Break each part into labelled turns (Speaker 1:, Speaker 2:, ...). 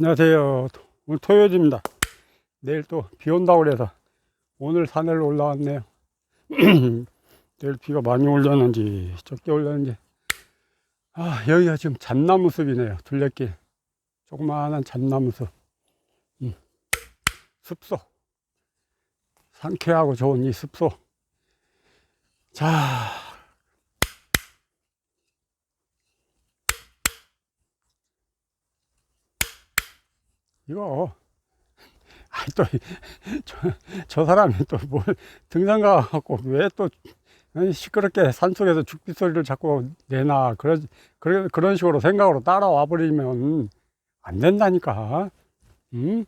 Speaker 1: 안녕하세요. 오늘 토요일입니다. 내일 또 비 온다고 그래서 오늘 산에로 올라왔네요. 내일 비가 많이 올렸는지 적게 올렸는지. 여기가 지금 잣나무 숲이네요. 둘레길 조그마한 잣나무 숲. 숲속, 상쾌하고 좋은 이 숲속. 자, 이거 또 저 사람이 또 뭘 등산 가갖고 왜 또 시끄럽게 산속에서 죽비 소리를 자꾸 내나 그런 식으로 생각으로 따라와 버리면 안 된다니까. 응?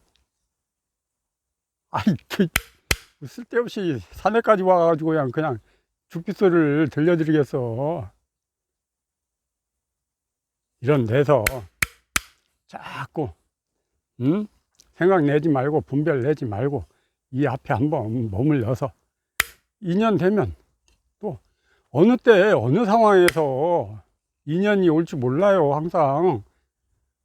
Speaker 1: 쓸데없이 산에까지 와가지고 그냥 죽비 소리를 들려드리겠어. 이런 데서 자꾸 응? 생각 내지 말고 분별 내지 말고 이 앞에 한번 몸을 넣어서 인연 되면 또 어느 때 어느 상황에서 인연이 올지 몰라요. 항상.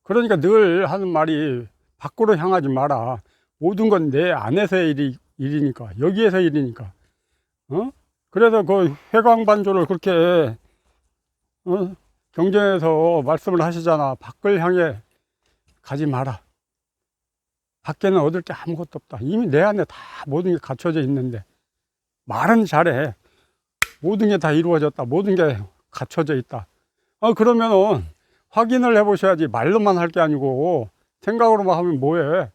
Speaker 1: 그러니까 늘 하는 말이 밖으로 향하지 마라. 모든 건 내 안에서의 일이니까, 여기에서 일이니까. 그래서 그 회광반조를 그렇게 경전에서 말씀을 하시잖아. 밖을 향해 가지 마라. 밖에는 얻을 게 아무것도 없다. 이미 내 안에 다 모든 게 갖춰져 있는데. 말은 잘해. 모든 게 다 이루어졌다. 모든 게 갖춰져 있다. 그러면은 확인을 해보셔야지. 말로만 할 게 아니고 생각으로만 하면 뭐해.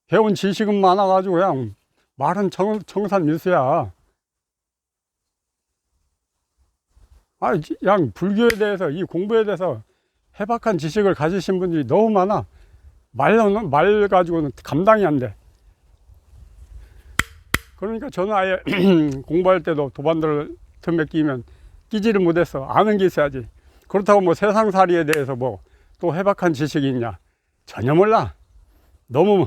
Speaker 1: 배운 지식은 많아가지고 그냥 말은 청산일수야. 그냥 불교에 대해서, 이 공부에 대해서 해박한 지식을 가지신 분들이 너무 많아. 말 가지고는 감당이 안 돼. 그러니까 저는 아예 공부할 때도 도반들 틈에 끼면 끼지를 못했어. 아는 게 있어야지. 그렇다고 뭐 세상살이에 대해서 뭐 또 해박한 지식이 있냐? 전혀 몰라. 너무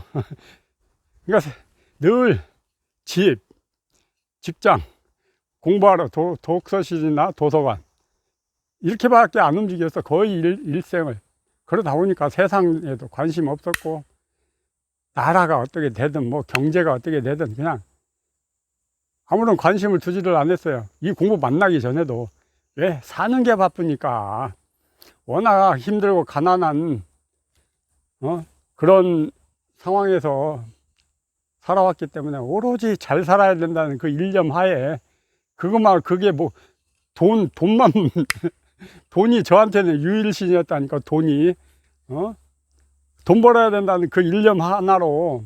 Speaker 1: 그러니까 늘 직장, 공부하러 독서실이나 도서관 이렇게밖에 안 움직였어. 거의 일생을. 그러다 보니까 세상에도 관심 없었고, 나라가 어떻게 되든 뭐 경제가 어떻게 되든 그냥 아무런 관심을 두지를 않았어요. 이 공부 만나기 전에도. 왜? 사는 게 바쁘니까. 워낙 힘들고 가난한 그런 상황에서 살아왔기 때문에 오로지 잘 살아야 된다는 그 일념 하에, 그게 뭐 돈만 돈이 저한테는 유일신이었다니까. 돈이 돈 벌어야 된다는 그 일념 하나로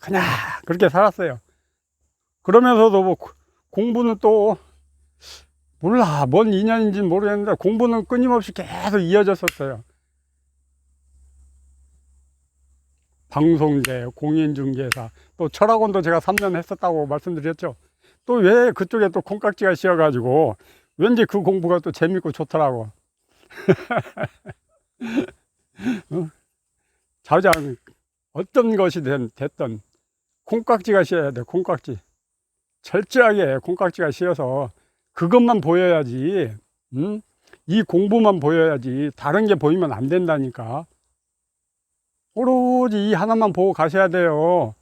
Speaker 1: 그냥 그렇게 살았어요. 그러면서도 뭐 공부는 또 몰라, 뭔 인연인지는 모르겠는데 공부는 끊임없이 계속 이어졌었어요. 방송제, 공인중개사, 또 철학원도 제가 3년 했었다고 말씀드렸죠. 또 왜 그쪽에 또 콩깍지가 씌어가지고 왠지 그 공부가 또 재밌고 좋더라고. 자장 어떤 것이 됐든 콩깍지가 씌어야 돼. 콩깍지 철저하게 콩깍지가 씌어서 그것만 보여야지. 이 공부만 보여야지. 다른 게 보이면 안 된다니까. 오로지 이 하나만 보고 가셔야 돼요.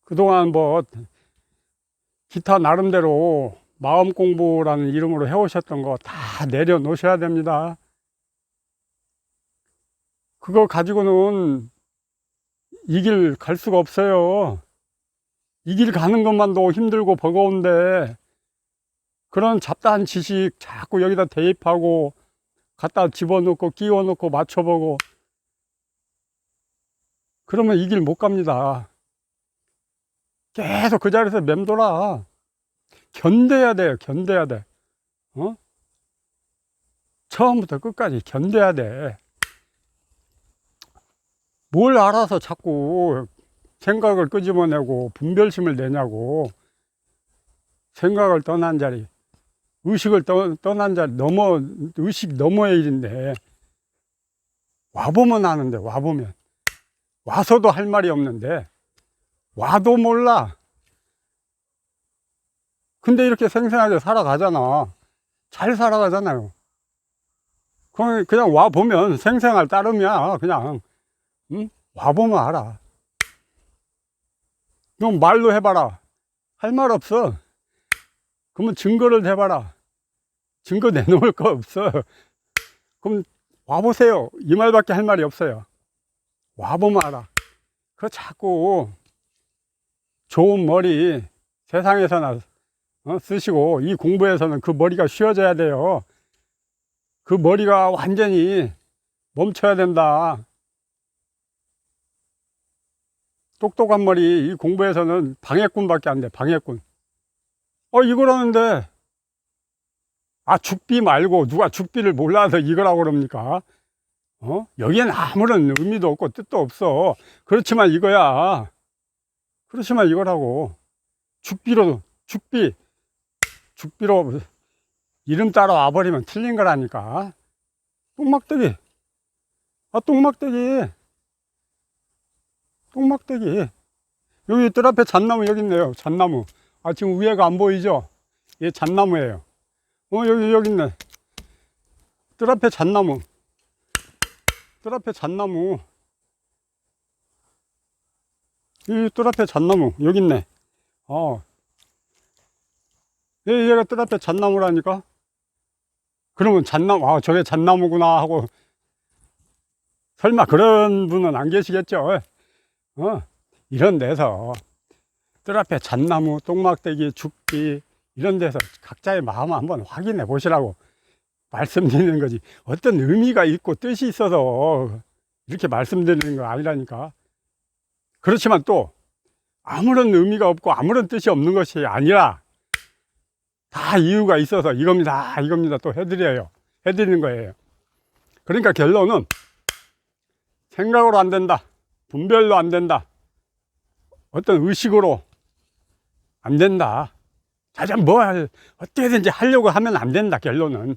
Speaker 1: 그동안 뭐 기타 나름대로 마음 공부라는 이름으로 해오셨던 거 다 내려놓으셔야 됩니다. 그거 가지고는 이 길 갈 수가 없어요. 이 길 가는 것만도 힘들고 버거운데 그런 잡다한 지식 자꾸 여기다 대입하고 갖다 집어넣고 끼워넣고 맞춰보고 그러면 이 길 못 갑니다. 계속 그 자리에서 맴돌아. 견뎌야 돼요. 견뎌야 돼. 처음부터 끝까지 견뎌야 돼. 뭘 알아서 자꾸 생각을 끄집어내고 분별심을 내냐고. 생각을 떠난 자리, 의식을 떠난 자리, 의식 너머의 일인데, 와보면 아는데, 와보면. 와서도 할 말이 없는데, 와도 몰라. 근데 이렇게 생생하게 살아가잖아. 잘 살아가잖아요. 그냥 와보면 생생할 따름이야. 그냥, 응? 와보면 알아. 넌 말로 해봐라. 할 말 없어. 그러면 증거를 대봐라. 증거 내놓을 거 없어. 그럼 와보세요. 이 말밖에 할 말이 없어요. 와보면 알아. 그거 자꾸 좋은 머리 세상에서나 쓰시고 이 공부에서는 그 머리가 쉬어져야 돼요. 그 머리가 완전히 멈춰야 된다. 똑똑한 머리 이 공부에서는 방해꾼밖에 안 돼. 방해꾼. 이거라는데 죽비 말고 누가 죽비를 몰라서 이거라고 그럽니까? 여기엔 아무런 의미도 없고 뜻도 없어. 그렇지만 이거야. 그렇지만 이거라고. 죽비로 이름 따라 와버리면 틀린 거라니까. 똥막대기. 똥막대기. 여기 뜰 앞에 잣나무 여기 있네요. 잣나무. 지금 위에가 안 보이죠? 얘 잣나무예요. 여기 있네. 뜰 앞에 잣나무. 이 뜰 앞에 잣나무. 여기 있네. 얘가 뜰 앞에 잣나무라니까? 그러면 저게 잣나무구나 하고, 설마 그런 분은 안 계시겠죠? 이런 데서, 뜰 앞에 잣나무, 똥막대기, 죽비, 이런 데서 각자의 마음을 한번 확인해 보시라고 말씀드리는 거지. 어떤 의미가 있고 뜻이 있어서 이렇게 말씀드리는 거 아니라니까. 그렇지만 또, 아무런 의미가 없고 아무런 뜻이 없는 것이 아니라, 다 이유가 있어서 이겁니다 또 해드리는 거예요. 그러니까 결론은 생각으로 안 된다, 분별로 안 된다, 어떤 의식으로 안 된다. 어떻게든지 하려고 하면 안 된다. 결론은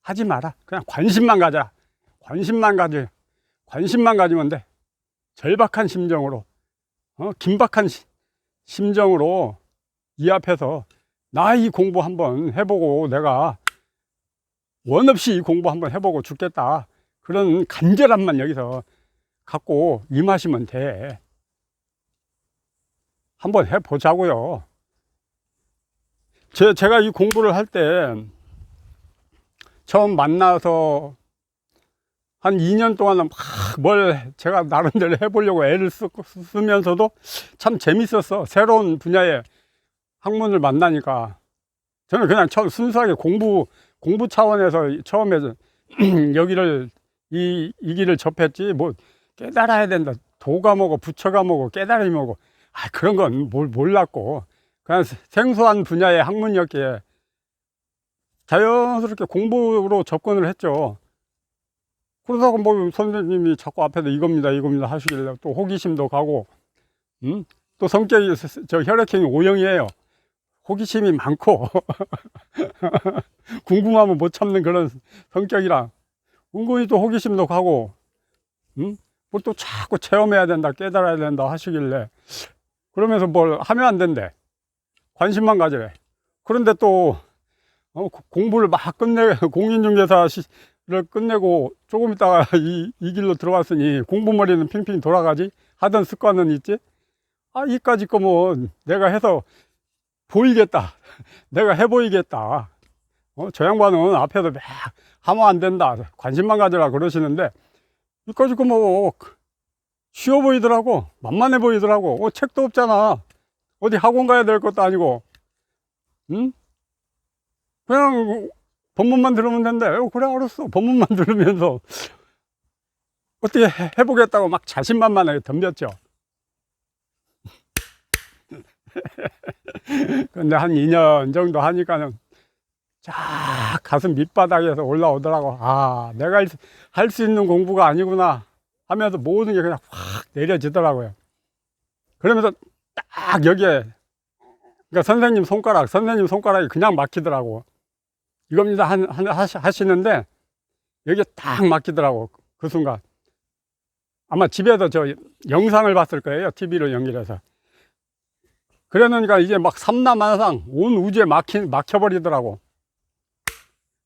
Speaker 1: 하지 마라. 그냥 관심만 가지면 돼. 절박한 심정으로, 긴박한 심정으로 이 앞에서 나 이 공부 한번 해보고, 내가 원 없이 이 공부 한번 해보고 죽겠다, 그런 간절함만 여기서 갖고 임하시면 돼. 한번 해보자고요. 제가 이 공부를 할 때 처음 만나서 한 2년 동안은 제가 나름대로 해보려고 애를 쓰면서도 참 재밌었어. 새로운 분야의 학문을 만나니까. 저는 그냥 순수하게 공부 차원에서 처음에 이 길을 접했지, 뭐 깨달아야 된다, 도가 뭐고 부처가 뭐고 깨달음이 뭐고, 그런 건 몰랐고, 그냥 생소한 분야의 학문이었기에 자연스럽게 공부로 접근을 했죠. 그러다가 뭐 선생님이 자꾸 앞에서 이겁니다 하시길래 또 호기심도 가고, 또 성격이, 혈액형이 O형이에요. 호기심이 많고 궁금하면 못 참는 그런 성격이라 은근히 또 호기심도 가고, 뭘 또 자꾸 체험해야 된다, 깨달아야 된다 하시길래, 그러면서 뭘 하면 안 된대. 관심만 가지래. 그런데 또 공부를 막 공인중개사를 끝내고 조금 있다가 이 길로 들어왔으니 공부머리는 핑핑 돌아가지 하던 습관은 있지. 이까짓 거 뭐 내가 해서 보이겠다, 내가 해보이겠다. 저 양반은 앞에서 막 하면 안 된다, 관심만 가져라 그러시는데, 이까짓 거 뭐 쉬워 보이더라고. 만만해 보이더라고. 책도 없잖아. 어디 학원 가야 될 것도 아니고, 그냥 법문만 들으면 된대. 그래, 알았어. 법문만 들으면서 어떻게 해보겠다고 막 자신만만하게 덤볐죠. 근데 한 2년 정도 하니까는 쫙 가슴 밑바닥에서 올라오더라고. 내가 할 수 있는 공부가 아니구나 하면서 모든 게 그냥 확 내려지더라고요. 그러면서 딱 여기에, 그러니까 선생님 손가락이 그냥 막히더라고. 이겁니다 하시는데 여기에 딱 막히더라고. 그 순간 아마 집에서 저 영상을 봤을 거예요. TV로 연결해서. 그러니까 이제 막 삼라만상 온 우주에 막혀버리더라고.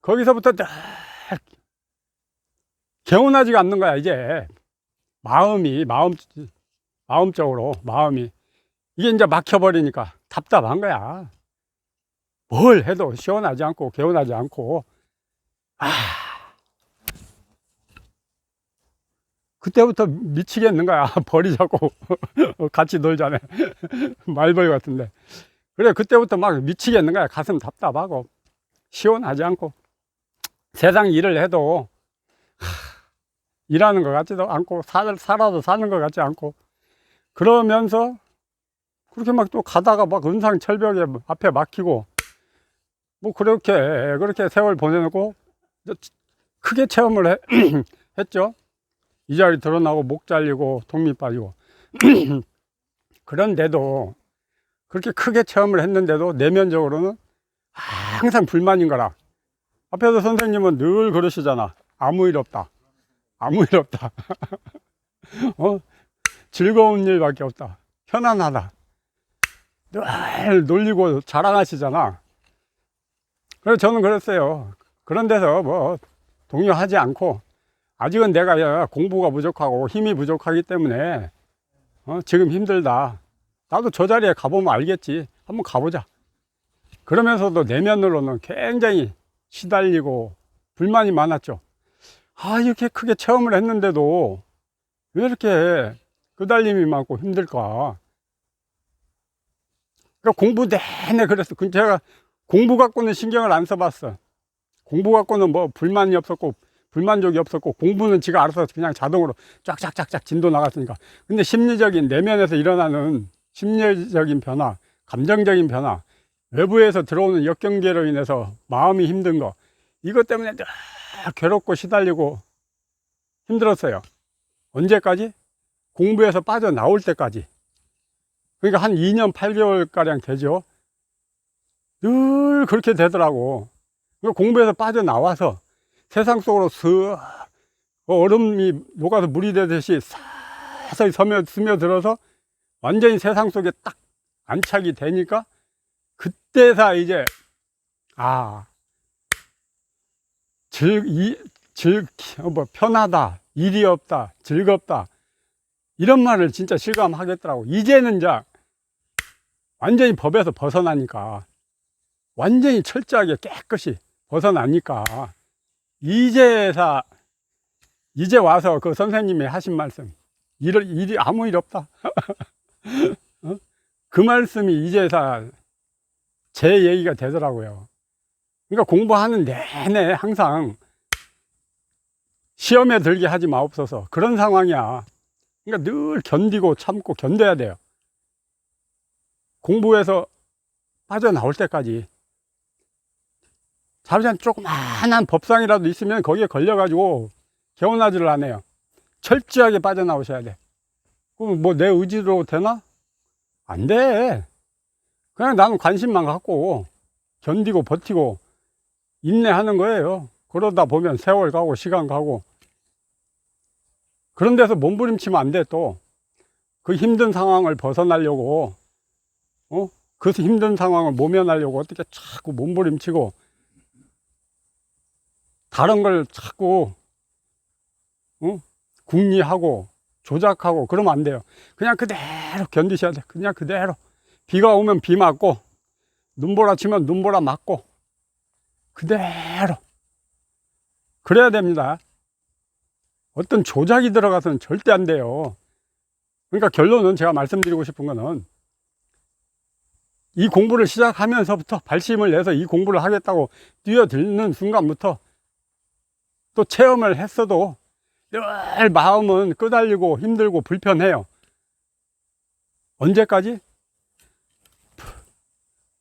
Speaker 1: 거기서부터 개운하지가 않는 거야, 이제. 마음적으로, 마음이. 이게 이제 막혀버리니까 답답한 거야. 뭘 해도 시원하지 않고, 개운하지 않고. 그때부터 미치겠는 거야. 버리자고. 같이 놀자네. 말벌 같은데. 그래, 그때부터 막 미치겠는 거야. 가슴 답답하고, 시원하지 않고. 세상 일을 해도, 일하는 것 같지도 않고, 살아도 사는 것 같지 않고. 그러면서, 그렇게 막 또 가다가 막 은상철벽에 앞에 막히고, 뭐, 그렇게 세월 보내놓고, 크게 체험을 했죠. 이 자리 드러나고, 목 잘리고, 독립 빠지고. 그런데도, 그렇게 크게 체험을 했는데도, 내면적으로는 항상 불만인 거라. 앞에서 선생님은 늘 그러시잖아. 아무 일 없다. 아무 일 없다. 즐거운 일밖에 없다. 편안하다. 늘 놀리고 자랑하시잖아. 그래서 저는 그랬어요. 그런 데서 뭐 동요하지 않고, 아직은 내가 공부가 부족하고 힘이 부족하기 때문에 지금 힘들다. 나도 저 자리에 가보면 알겠지. 한번 가보자. 그러면서도 내면으로는 굉장히 시달리고 불만이 많았죠. 이렇게 크게 체험을 했는데도 왜 이렇게 끄달림이 많고 힘들까? 그러니까 공부 내내 그랬어. 제가 공부 갖고는 신경을 안 써봤어. 공부 갖고는 뭐 불만이 없었고, 불만족이 없었고, 공부는 지가 알아서 그냥 자동으로 쫙쫙쫙쫙 진도 나갔으니까. 근데 심리적인, 내면에서 일어나는 심리적인 변화, 감정적인 변화, 외부에서 들어오는 역경계로 인해서 마음이 힘든 거, 이것 때문에 늘 괴롭고 시달리고 힘들었어요. 언제까지? 공부에서 빠져나올 때까지. 그러니까 한 2년 8개월가량 되죠. 늘 그렇게 되더라고. 그러니까 공부에서 빠져나와서 세상 속으로 얼음이 녹아서 물이 되듯이 서서히 스며들어서 완전히 세상 속에 딱 안착이 되니까, 그때서 이제 편하다, 일이 없다, 즐겁다, 이런 말을 진짜 실감하겠더라고. 이제는 이제 완전히 법에서 벗어나니까, 완전히 철저하게 깨끗이 벗어나니까, 이제 와서 그 선생님이 하신 말씀, 일이 아무 일 없다. 그 말씀이 이제서 제 얘기가 되더라고요. 그러니까 공부하는 내내 항상 시험에 들게 하지 마옵소서, 그런 상황이야. 그러니까 늘 견디고 참고 견뎌야 돼요. 공부에서 빠져나올 때까지. 잠시만 조그마한 법상이라도 있으면 거기에 걸려가지고 개운하지를 않아요. 철저하게 빠져나오셔야 돼. 그럼 뭐 내 의지로 되나? 안 돼. 그냥 나는 관심만 갖고 견디고 버티고 인내하는 거예요. 그러다 보면 세월 가고 시간 가고. 그런 데서 몸부림치면 안 돼. 또 그 힘든 상황을 벗어나려고, 그 힘든 상황을 모면하려고 어떻게 자꾸 몸부림치고 다른 걸 자꾸 궁리하고 조작하고 그러면 안 돼요. 그냥 그대로 견디셔야 돼. 그냥 그대로. 비가 오면 비 맞고, 눈보라 치면 눈보라 맞고, 그대로. 그래야 됩니다. 어떤 조작이 들어가서는 절대 안 돼요. 그러니까 결론은, 제가 말씀드리고 싶은 거는, 이 공부를 시작하면서부터 발심을 내서 이 공부를 하겠다고 뛰어드는 순간부터, 또 체험을 했어도 늘 마음은 끄달리고 힘들고 불편해요. 언제까지?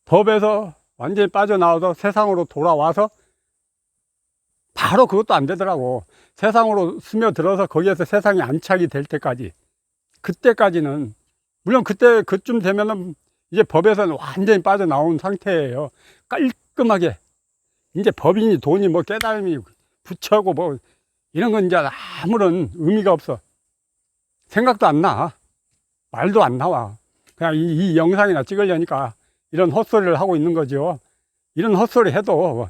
Speaker 1: 법에서 완전히 빠져나와서 세상으로 돌아와서, 바로 그것도 안 되더라고. 세상으로 스며들어서 거기에서 세상이 안착이 될 때까지. 그때까지는, 물론 그쯤 되면은 이제 법에서는 완전히 빠져나온 상태예요. 깔끔하게. 이제 법이니 돈이 뭐 깨달음이 부처고 뭐 이런 건 이제 아무런 의미가 없어. 생각도 안 나. 말도 안 나와. 그냥 이 영상이나 찍으려니까 이런 헛소리를 하고 있는 거죠. 이런 헛소리 해도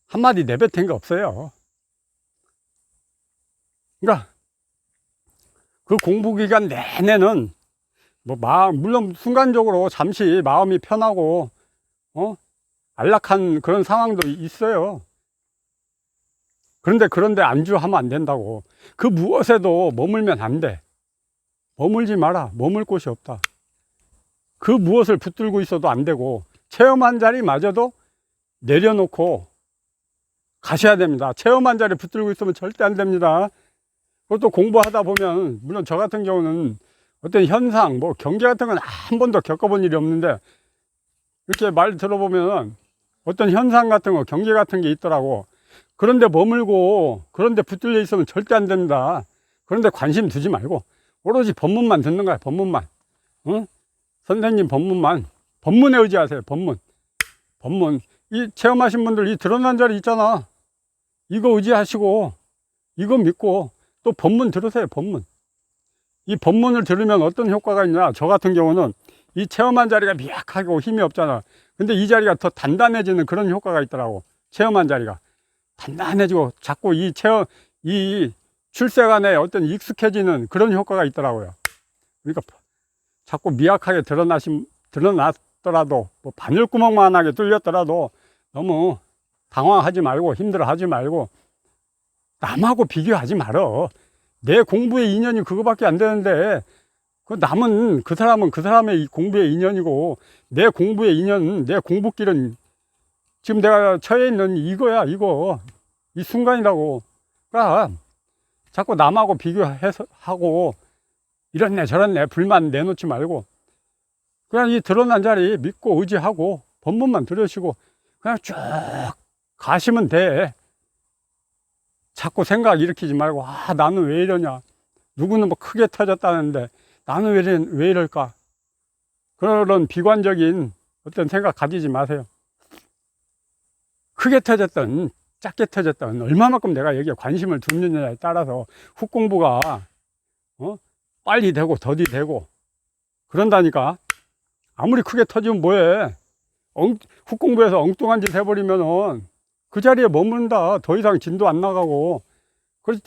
Speaker 1: 한마디 내뱉은 게 없어요. 그러니까 그 공부 기간 내내는 뭐 물론 순간적으로 잠시 마음이 편하고 안락한 그런 상황도 있어요. 그런데 안주하면 안 된다고. 그 무엇에도 머물면 안 돼. 머물지 마라. 머물 곳이 없다. 그 무엇을 붙들고 있어도 안 되고, 체험한 자리마저도 내려놓고 가셔야 됩니다. 체험한 자리 붙들고 있으면 절대 안 됩니다. 그것도 공부하다 보면, 물론 저 같은 경우는 어떤 현상, 뭐 경계 같은 건 한 번도 겪어본 일이 없는데, 이렇게 말 들어보면 어떤 현상 같은 거, 경계 같은 게 있더라고. 그런데 머물고, 그런데 붙들려 있으면 절대 안 됩니다. 그런데 관심 두지 말고, 오로지 법문만 듣는 거야, 법문만. 응? 선생님 법문만. 법문에 의지하세요, 법문. 법문. 이 체험하신 분들 이 드러난 자리 있잖아. 이거 의지하시고, 이거 믿고, 또 법문 들으세요, 법문. 이 법문을 들으면 어떤 효과가 있냐. 저 같은 경우는 이 체험한 자리가 미약하고 힘이 없잖아. 근데 이 자리가 더 단단해지는 그런 효과가 있더라고. 체험한 자리가. 단단해지고 자꾸 이 출세간에 어떤 익숙해지는 그런 효과가 있더라고요. 그러니까 자꾸 미약하게 드러났더라도, 뭐 바늘구멍만하게 뚫렸더라도 너무 당황하지 말고, 힘들어하지 말고, 남하고 비교하지 말어. 내 공부의 인연이 그거밖에 안 되는데, 그 남은, 그 사람은 그 사람의 공부의 인연이고, 내 공부의 인연, 내 공부길은 지금 내가 처해 있는 이거야, 이거. 이 순간이라고. 그러니까 자꾸 남하고 비교해서 하고, 이렇네 저렇네 불만 내놓지 말고, 그냥 이 드러난 자리 믿고 의지하고 법문만 들으시고 그냥 쭉 가시면 돼. 자꾸 생각 일으키지 말고, 나는 왜 이러냐, 누구는 뭐 크게 터졌다는데 나는 왜 이럴까, 그런 비관적인 어떤 생각 가지지 마세요. 크게 터졌든 작게 터졌든 얼마만큼 내가 여기에 관심을 두느냐에 따라서 훅 공부가 빨리 되고 더디 되고 그런다니까. 아무리 크게 터지면 뭐해. 훅 공부해서 엉뚱한 짓 해버리면은 그 자리에 머문다. 더 이상 진도 안 나가고.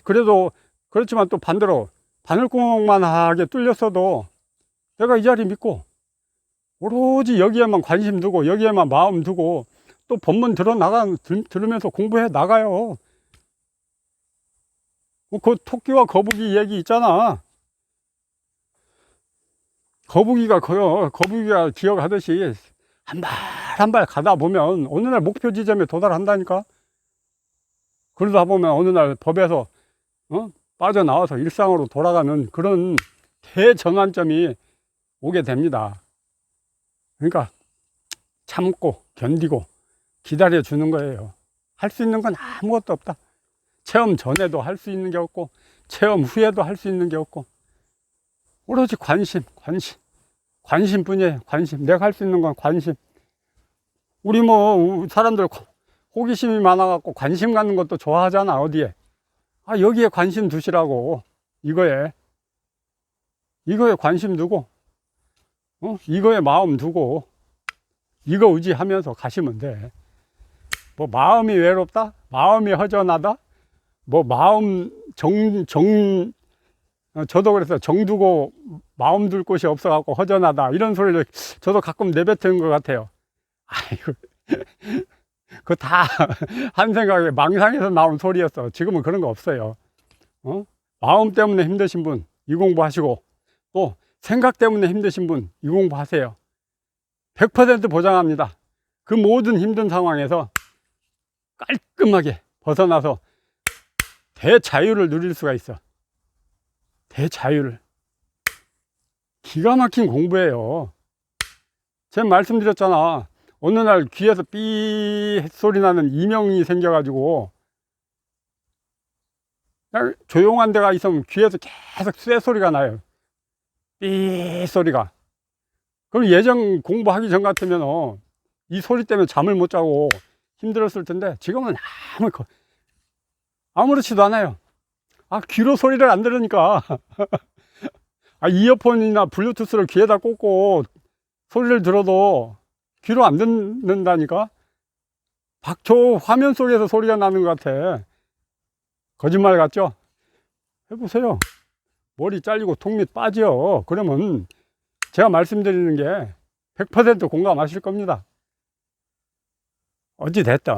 Speaker 1: 그래도 그렇지만 또 반대로 바늘구멍만 하게 뚫렸어도 내가 이 자리 믿고 오로지 여기에만 관심 두고 여기에만 마음 두고 또 법문 들으면서 공부해 나가요. 그 토끼와 거북이 얘기 있잖아. 거북이가 기억하듯이 한 발 한 발 가다 보면 어느 날 목표 지점에 도달한다니까. 그러다 보면 어느 날 법에서 빠져나와서 일상으로 돌아가는 그런 대전환점이 오게 됩니다. 그러니까 참고 견디고 기다려 주는 거예요. 할 수 있는 건 아무것도 없다. 체험 전에도 할 수 있는 게 없고 체험 후에도 할 수 있는 게 없고 오로지 관심뿐이에요. 관심. 내가 할 수 있는 건 관심. 우리 뭐 사람들 호기심이 많아갖고 관심 갖는 것도 좋아하잖아. 어디에? 여기에 관심 두시라고. 이거에 관심 두고 이거에 마음 두고 이거 의지하면서 가시면 돼. 뭐 마음이 외롭다? 마음이 허전하다? 뭐 마음 저도 그래서 정두고 마음 둘 곳이 없어갖고 허전하다 이런 소리를 저도 가끔 내뱉은 것 같아요. 아이고, 그거 다 한 생각에 망상에서 나온 소리였어. 지금은 그런 거 없어요. 마음 때문에 힘드신 분 이 공부하시고, 또 생각 때문에 힘드신 분 이 공부하세요. 100% 보장합니다. 그 모든 힘든 상황에서 깔끔하게 벗어나서 대자유를 누릴 수가 있어. 대자유를. 기가 막힌 공부예요. 제가 말씀드렸잖아. 어느 날 귀에서 삐 소리 나는 이명이 생겨가지고 그냥 조용한 데가 있으면 귀에서 계속 쇠 소리가 나요. 삐 소리가. 그럼 예전 공부하기 전 같으면 이 소리 때문에 잠을 못 자고 힘들었을 텐데 지금은 아무렇지도 않아요. 귀로 소리를 안 들으니까 이어폰이나 블루투스를 귀에다 꽂고 소리를 들어도 귀로 안 듣는다니까. 화면 속에서 소리가 나는 것 같아. 거짓말 같죠? 해보세요. 머리 잘리고 통 밑 빠져. 그러면 제가 말씀드리는 게 100% 공감하실 겁니다. 어찌됐든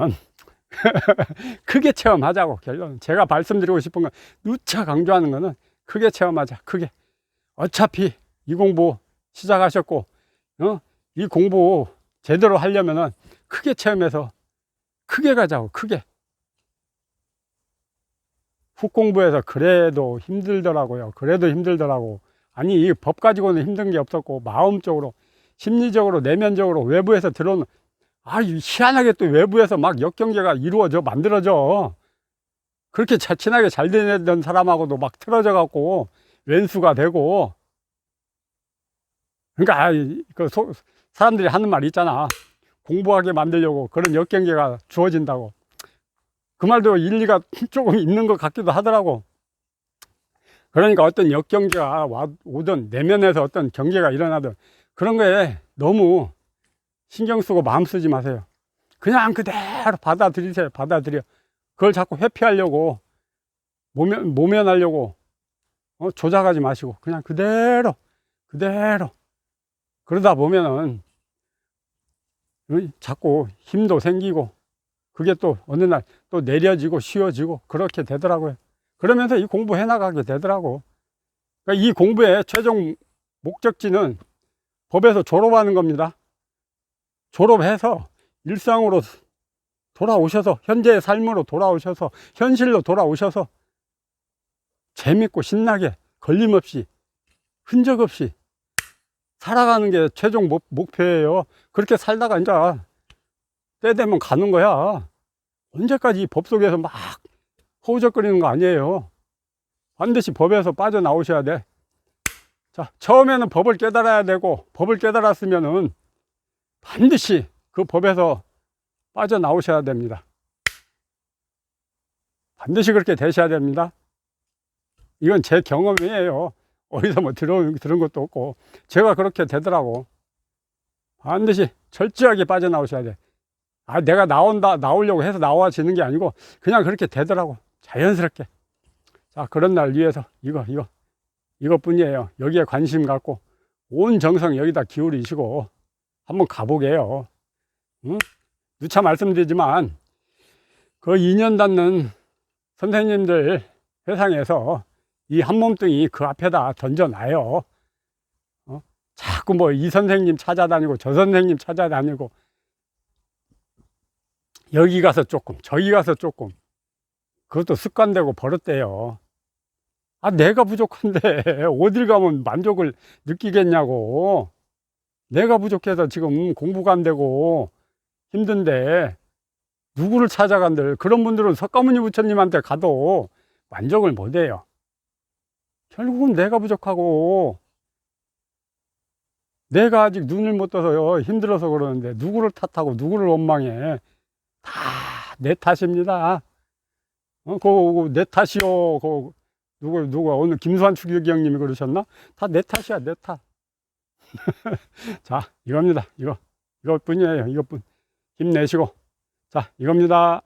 Speaker 1: 크게 체험하자고. 결론 제가 말씀드리고 싶은 건, 누차 강조하는 거는 크게 체험하자. 크게. 어차피 이 공부 시작하셨고, 이 공부 제대로 하려면은 크게 체험해서 크게 가자고. 크게. 훅 공부해서 그래도 힘들더라고요. 그래도 힘들더라고. 아니, 이 법 가지고는 힘든 게 없었고, 마음적으로, 심리적으로, 내면적으로, 외부에서 들어오는, 희한하게 또 외부에서 막 역경계가 이루어져, 만들어져. 그렇게 친하게 잘 되던 사람하고도 막 틀어져 갖고 왼수가 되고. 그러니까 사람들이 하는 말 있잖아. 공부하게 만들려고 그런 역경계가 주어진다고. 그 말도 일리가 조금 있는 것 같기도 하더라고. 그러니까 어떤 역경계가 오든 내면에서 어떤 경계가 일어나든 그런 거에 너무 신경 쓰고 마음 쓰지 마세요. 그냥 그대로 받아들이세요. 받아들여. 그걸 자꾸 회피하려고, 모면하려고 조작하지 마시고 그냥 그대로 그러다 보면은 자꾸 힘도 생기고, 그게 또 어느 날 또 내려지고 쉬워지고 그렇게 되더라고요. 그러면서 이 공부 해나가게 되더라고. 그러니까 이 공부의 최종 목적지는 법에서 졸업하는 겁니다. 졸업해서 일상으로 돌아오셔서, 현재의 삶으로 돌아오셔서, 현실로 돌아오셔서 재밌고 신나게 걸림없이 흔적 없이 살아가는 게 최종 목표예요. 그렇게 살다가 이제 때 되면 가는 거야. 언제까지 이 법 속에서 막 허우적거리는 거 아니에요. 반드시 법에서 빠져나오셔야 돼. 자, 처음에는 법을 깨달아야 되고, 법을 깨달았으면은 반드시 그 법에서 빠져나오셔야 됩니다. 반드시 그렇게 되셔야 됩니다. 이건 제 경험이에요. 어디서 뭐 들은 것도 없고, 제가 그렇게 되더라고. 반드시 철저하게 빠져나오셔야 돼. 내가 나오려고 해서 나와지는 게 아니고, 그냥 그렇게 되더라고. 자연스럽게. 자, 그런 날 위해서 이것뿐이에요. 여기에 관심 갖고, 온 정성 여기다 기울이시고, 한번 가보게요. 응? 누차 말씀드리지만, 그 인연 닿는 선생님들 세상에서 이 한 몸뚱이 그 앞에다 던져놔요. 자꾸 뭐 이 선생님 찾아다니고 저 선생님 찾아다니고, 여기 가서 조금 저기 가서 조금, 그것도 습관되고 버릇돼요. 내가 부족한데 어딜 가면 만족을 느끼겠냐고. 내가 부족해서 지금 공부가 안 되고 힘든데 누구를 찾아간들. 그런 분들은 석가모니 부처님한테 가도 만족을 못 해요. 결국은 내가 부족하고, 내가 아직 눈을 못 떠서 힘들어서 그러는데 누구를 탓하고 누구를 원망해. 다 내 탓입니다. 내 탓이요. 누가 오늘 김수환 추기경 형님이 그러셨나? 다 내 탓이야, 내 탓. 자, 이겁니다. 이것뿐이에요. 이것뿐. 힘내시고. 자, 이겁니다.